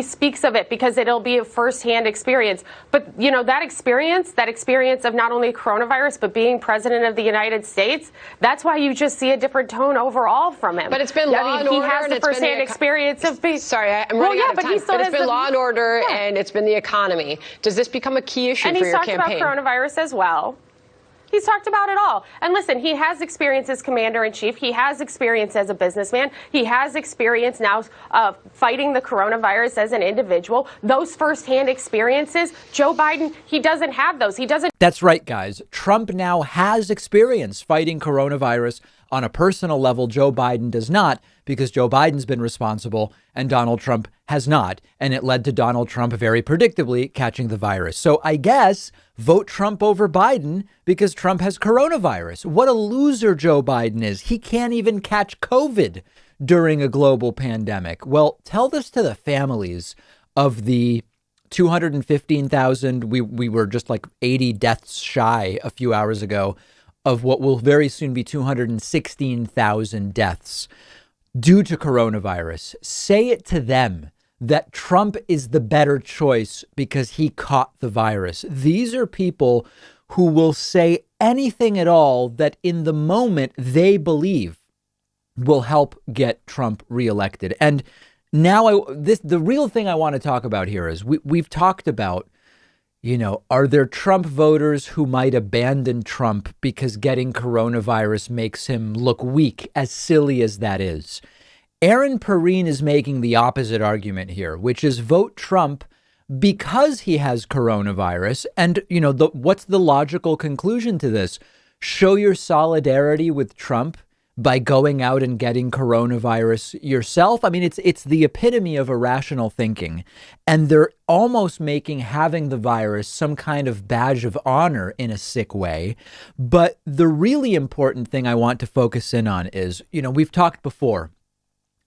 speaks of it, because it'll be a firsthand experience. But, you know, that experience of not only coronavirus, but being president of the United States, that's why you just see a different tone overall from him. But it's been law and order. He has the firsthand experience of being. Sorry, I'm running out of time. But it's been law and order, and it's been the economy. Does this become a key issue for your campaign? And he's talked about coronavirus as well. He's talked about it all. And listen, he has experience as commander-in-chief. He has experience as a businessman. He has experience now fighting the coronavirus as an individual. Those firsthand experiences, Joe Biden, he doesn't have those. He doesn't. That's right, guys. Trump now has experience fighting coronavirus on a personal level. Joe Biden does not, because Joe Biden's been responsible and Donald Trump has not. And it led to Donald Trump very predictably catching the virus. So I guess vote Trump over Biden because Trump has coronavirus. What a loser Joe Biden is. He can't even catch COVID during a global pandemic. Well, tell this to the families of the 215,000. We were just like 80 deaths shy a few hours ago of what will very soon be 216,000 deaths due to coronavirus. Say it to them that Trump is the better choice because he caught the virus. These are people who will say anything at all that in the moment they believe will help get Trump reelected. And now the real thing I want to talk about here is we've talked about, are there Trump voters who might abandon Trump because getting coronavirus makes him look weak, as silly as that is? Aaron Perrine is making the opposite argument here, which is vote Trump because he has coronavirus. And, what's the logical conclusion to this? Show your solidarity with Trump by going out and getting coronavirus yourself. I mean, it's the epitome of irrational thinking. And they're almost making having the virus some kind of badge of honor in a sick way. But the really important thing I want to focus in on is, we've talked before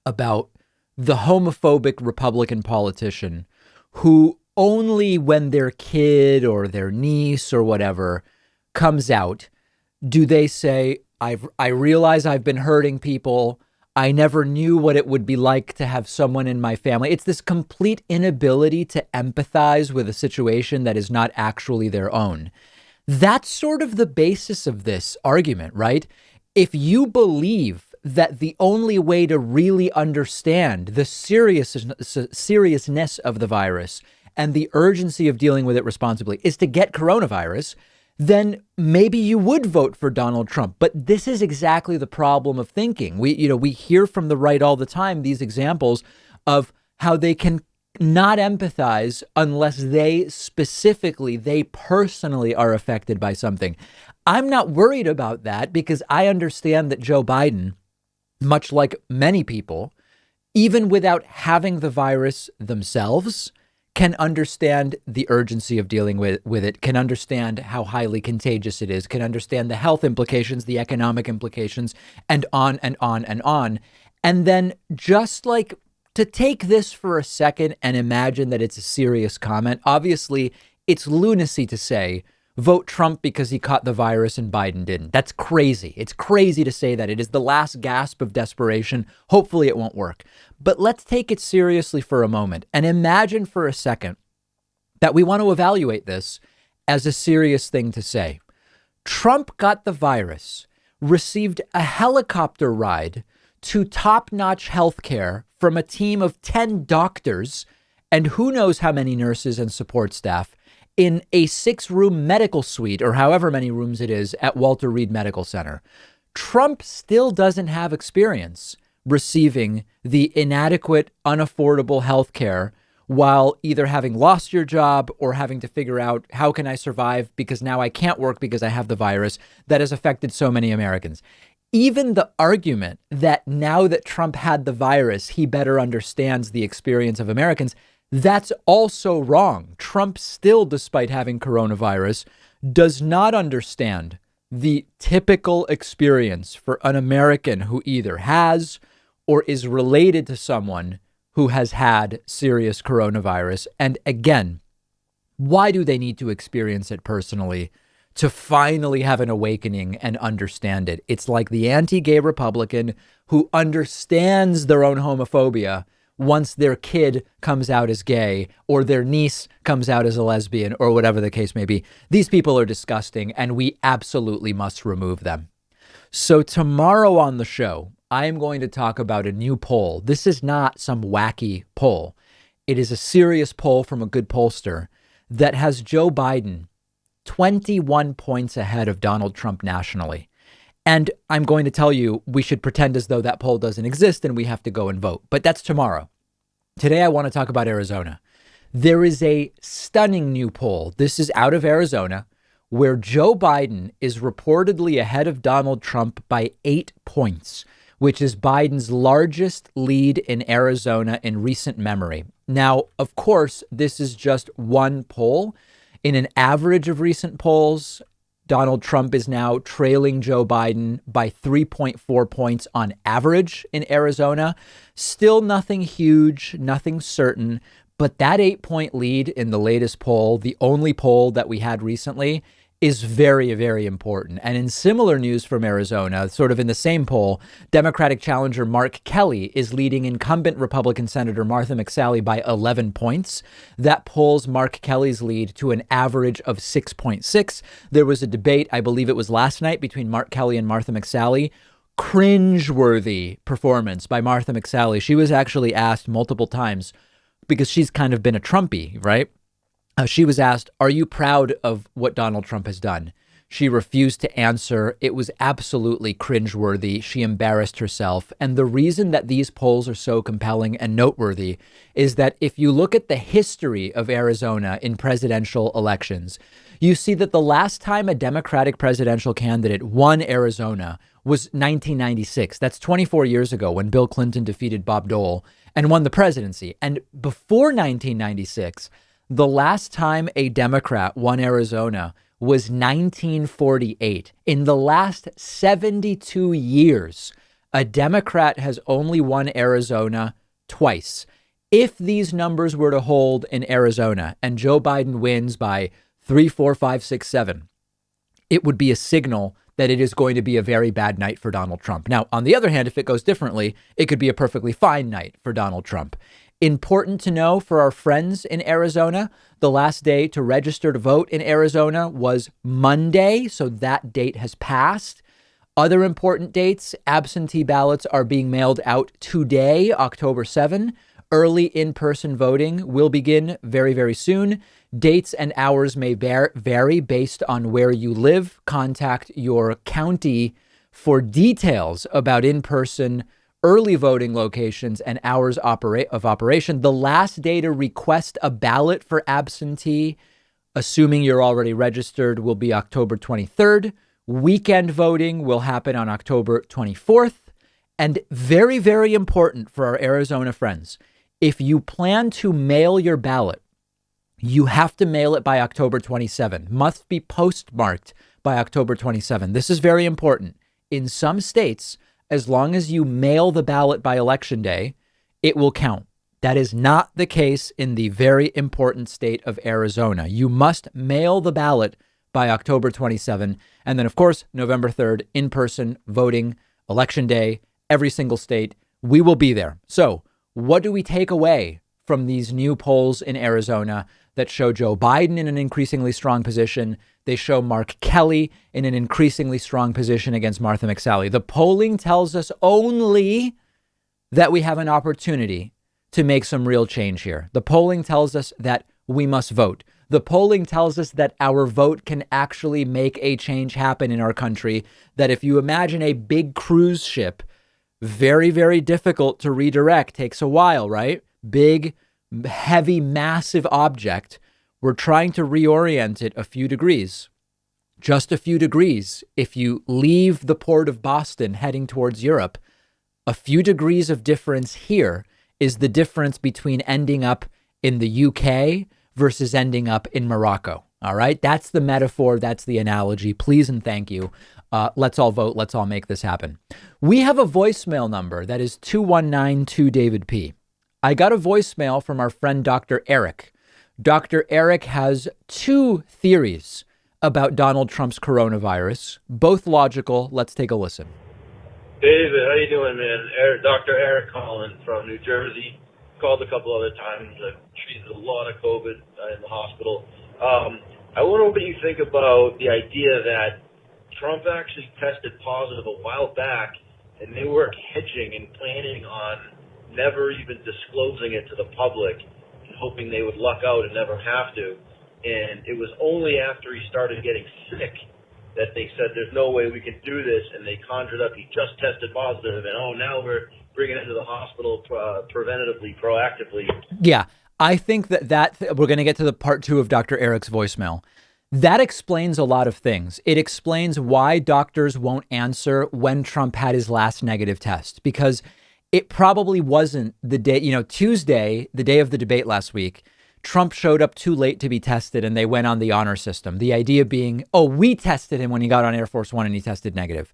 about the homophobic Republican politician who only when their kid or their niece or whatever comes out, do they say, I realize I've been hurting people. I never knew what it would be like to have someone in my family. It's this complete inability to empathize with a situation that is not actually their own. That's sort of the basis of this argument, right? If you believe that the only way to really understand the seriousness of the virus and the urgency of dealing with it responsibly is to get coronavirus, then maybe you would vote for Donald Trump. But this is exactly the problem of thinking. We hear from the right all the time these examples of how they can not empathize unless they personally are affected by something. I'm not worried about that because I understand that Joe Biden, much like many people, even without having the virus themselves, can understand the urgency of dealing with it, can understand how highly contagious it is, can understand the health implications, the economic implications, and on and on and on. And then just like to take this for a second and imagine that it's a serious comment, obviously it's lunacy to say, vote Trump because he caught the virus and Biden didn't. That's crazy. It's crazy to say that. It is the last gasp of desperation. Hopefully it won't work. But let's take it seriously for a moment and imagine for a second that we want to evaluate this as a serious thing to say. Trump got the virus, received a helicopter ride to top-notch healthcare from a team of 10 doctors and who knows how many nurses and support staff in a 6-room medical suite, or however many rooms it is, at Walter Reed Medical Center. Trump still doesn't have experience receiving the inadequate, unaffordable health care while either having lost your job or having to figure out how can I survive because now I can't work because I have the virus that has affected so many Americans. Even the argument that now that Trump had the virus, he better understands the experience of Americans, that's also wrong. Trump still, despite having coronavirus, does not understand the typical experience for an American who either has or is related to someone who has had serious coronavirus. And again, why do they need to experience it personally to finally have an awakening and understand it? It's like the anti-gay Republican who understands their own homophobia once their kid comes out as gay or their niece comes out as a lesbian or whatever the case may be. These people are disgusting and we absolutely must remove them. So tomorrow on the show, I am going to talk about a new poll. This is not some wacky poll. It is a serious poll from a good pollster that has Joe Biden 21 points ahead of Donald Trump nationally. And I'm going to tell you, we should pretend as though that poll doesn't exist and we have to go and vote. But that's tomorrow. Today, I want to talk about Arizona. There is a stunning new poll. This is out of Arizona, where Joe Biden is reportedly ahead of Donald Trump by 8 points, which is Biden's largest lead in Arizona in recent memory. Now, of course, this is just one poll. In an average of recent polls, Donald Trump is now trailing Joe Biden by 3.4 points on average in Arizona. Still nothing huge, nothing certain, but that 8-point lead in the latest poll, the only poll that we had recently, is very, very important. And in similar news from Arizona, sort of in the same poll, Democratic challenger Mark Kelly is leading incumbent Republican Senator Martha McSally by 11 points. That pulls Mark Kelly's lead to an average of 6.6. There was a debate, I believe it was last night, between Mark Kelly and Martha McSally. Cringeworthy performance by Martha McSally. She was actually asked multiple times, because she's kind of been a Trumpy, right? She was asked, "Are you proud of what Donald Trump has done?" She refused to answer. It was absolutely cringeworthy. She embarrassed herself. And the reason that these polls are so compelling and noteworthy is that if you look at the history of Arizona in presidential elections, you see that the last time a Democratic presidential candidate won Arizona was 1996. That's 24 years ago when Bill Clinton defeated Bob Dole and won the presidency. And before 1996, the last time a Democrat won Arizona was 1948. In the last 72 years, a Democrat has only won Arizona twice. If these numbers were to hold in Arizona and Joe Biden wins by 3, 4, 5, 6, 7, it would be a signal that it is going to be a very bad night for Donald Trump. Now, on the other hand, if it goes differently, it could be a perfectly fine night for Donald Trump. Important to know for our friends in Arizona, the last day to register to vote in Arizona was Monday, so that date has passed. Other important dates, absentee ballots are being mailed out today, October 7. Early in-person voting will begin very, very soon. Dates and hours may vary based on where you live. Contact your county for details about in-person early voting locations and hours of operation. The last day to request a ballot for absentee, assuming you're already registered, will be October 23rd. Weekend voting will happen on October 24th. And very, very important for our Arizona friends, if you plan to mail your ballot, you have to mail it by October 27. Must be postmarked by October 27. This is very important. In some states, as long as you mail the ballot by Election Day, it will count. That is not the case in the very important state of Arizona. You must mail the ballot by October 27. And then, of course, November 3rd, in-person voting, Election Day, every single state. We will be there. So what do we take away from these new polls in Arizona that show Joe Biden in an increasingly strong position? They show Mark Kelly in an increasingly strong position against Martha McSally. The polling tells us only that we have an opportunity to make some real change here. The polling tells us that we must vote. The polling tells us that our vote can actually make a change happen in our country. That if you imagine a big cruise ship, very, very difficult to redirect, takes a while, right? Big, heavy, massive object. We're trying to reorient it a few degrees, just a few degrees. If you leave the port of Boston heading towards Europe, a few degrees of difference here is the difference between ending up in the UK versus ending up in Morocco. All right. That's the metaphor. That's the analogy. Please and thank you. Let's all vote. Let's all make this happen. We have a voicemail number that is 219-2-DAVID-P. I got a voicemail from our friend, Dr. Eric. Dr. Eric has two theories about Donald Trump's coronavirus, both logical. Let's take a listen. David, how you doing, man? Dr. Eric calling from New Jersey. Called a couple other times. I've treated a lot of COVID in the hospital. I wonder what you think about the idea that Trump actually tested positive a while back, and they were hedging and planning on never even disclosing it to the public, hoping they would luck out and never have to. And it was only after he started getting sick that they said, there's no way we can do this. And they conjured up, he just tested positive, and now we're bringing him to the hospital preventatively, proactively. Yeah, I think that we're going to get to the part two of Dr. Eric's voicemail. That explains a lot of things. It explains why doctors won't answer when Trump had his last negative test, because it probably wasn't the day, Tuesday, the day of the debate last week, Trump showed up too late to be tested and they went on the honor system. The idea being, we tested him when he got on Air Force One and he tested negative.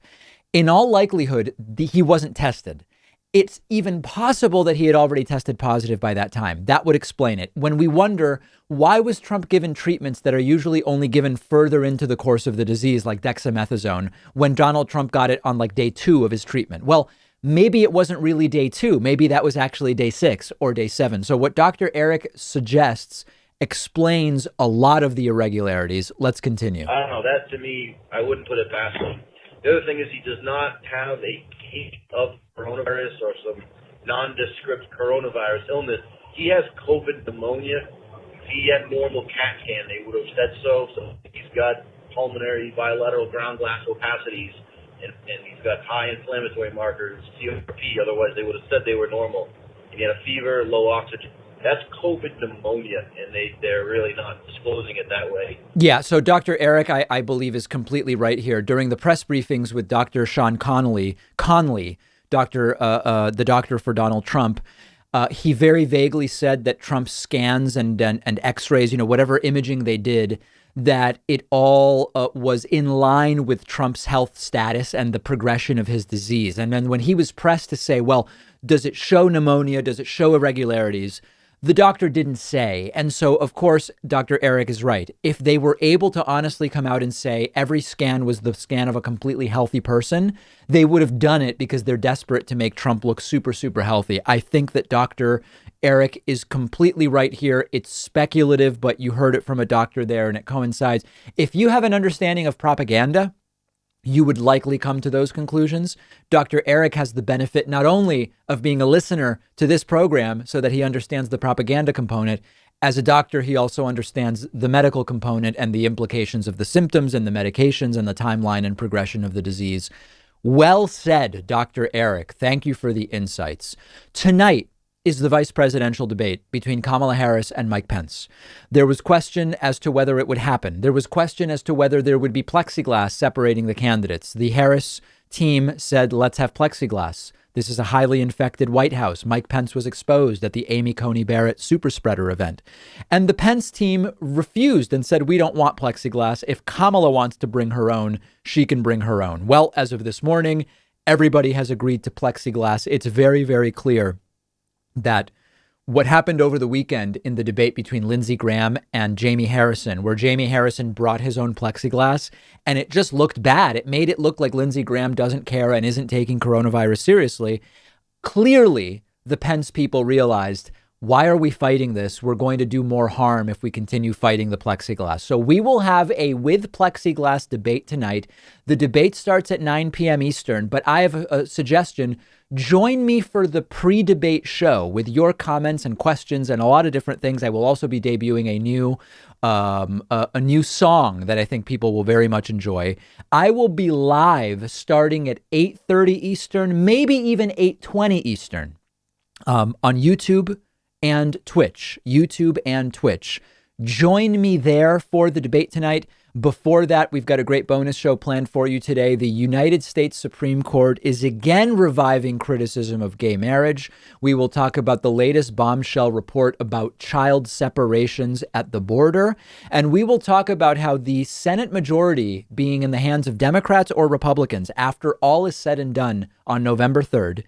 In all likelihood, he wasn't tested. It's even possible that he had already tested positive by that time. That would explain it. When we wonder, why was Trump given treatments that are usually only given further into the course of the disease, like dexamethasone, when Donald Trump got it on like day 2 of his treatment? Well, maybe it wasn't really day 2. Maybe that was actually day 6 or day 7. So what Dr. Eric suggests explains a lot of the irregularities. Let's continue. I don't know. That, to me, I wouldn't put it past him. The other thing is he does not have a case of coronavirus or some nondescript coronavirus illness. He has COVID pneumonia, he had normal CAT scan, they would have said so. So he's got pulmonary bilateral ground glass opacities, and he's got high inflammatory markers, CRP. Otherwise, they would have said they were normal. And he had a fever, low oxygen. That's COVID pneumonia, and they're really not disclosing it that way. Yeah, so Dr. Eric, I believe, is completely right here. During the press briefings with Dr. Sean Conley, the doctor for Donald Trump, he very vaguely said that Trump's scans and x-rays, whatever imaging they did, that it all was in line with Trump's health status and the progression of his disease. And then when he was pressed to say, well, does it show pneumonia? Does it show irregularities? The doctor didn't say. And so, of course, Dr. Eric is right. If they were able to honestly come out and say every scan was the scan of a completely healthy person, they would have done it because they're desperate to make Trump look super, super healthy. I think that Dr. Eric is completely right here. It's speculative, but you heard it from a doctor there and it coincides. If you have an understanding of propaganda, you would likely come to those conclusions. Dr. Eric has the benefit not only of being a listener to this program so that he understands the propaganda component. As a doctor, he also understands the medical component and the implications of the symptoms and the medications and the timeline and progression of the disease. Well said, Dr. Eric. Thank you for the insights. Tonight is the vice presidential debate between Kamala Harris and Mike Pence. There was question as to whether it would happen. There was question as to whether there would be plexiglass separating the candidates. The Harris team said, let's have plexiglass. This is a highly infected White House. Mike Pence was exposed at the Amy Coney Barrett super spreader event. And the Pence team refused and said, we don't want plexiglass. If Kamala wants to bring her own, she can bring her own. Well, as of this morning, everybody has agreed to plexiglass. It's very, very clear that what happened over the weekend in the debate between Lindsey Graham and Jamie Harrison, where Jamie Harrison brought his own plexiglass and it just looked bad. It made it look like Lindsey Graham doesn't care and isn't taking coronavirus seriously. Clearly, the Pence people realized, why are we fighting this? We're going to do more harm if we continue fighting the plexiglass. So we will have a with plexiglass debate tonight. The debate starts at 9 p.m. Eastern, but I have a suggestion. Join me for the pre-debate show with your comments and questions and a lot of different things. I will also be debuting a new song that I think people will very much enjoy. I will be live starting at 8:30 Eastern, maybe even 8:20 Eastern, on YouTube and Twitch. Join me there for the debate tonight. Before that, we've got a great bonus show planned for you today. The United States Supreme Court is again reviving criticism of gay marriage. We will talk about the latest bombshell report about child separations at the border. And we will talk about how the Senate majority being in the hands of Democrats or Republicans, after all is said and done on November 3rd,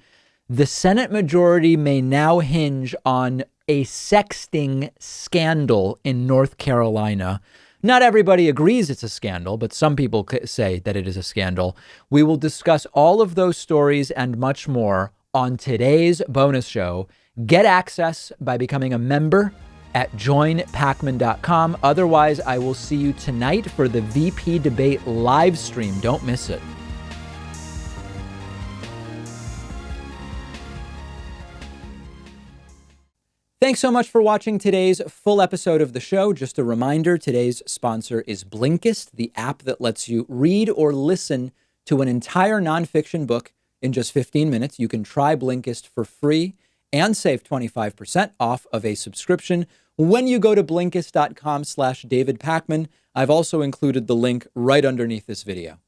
the Senate majority may now hinge on a sexting scandal in North Carolina. Not everybody agrees it's a scandal, but some people say that it is a scandal. We will discuss all of those stories and much more on today's bonus show. Get access by becoming a member at joinpakman.com. Otherwise, I will see you tonight for the VP debate live stream. Don't miss it. Thanks so much for watching today's full episode of the show. Just a reminder, today's sponsor is Blinkist, the app that lets you read or listen to an entire nonfiction book in just 15 minutes. You can try Blinkist for free and save 25% off of a subscription when you go to Blinkist.com/David Pakman. I've also included the link right underneath this video.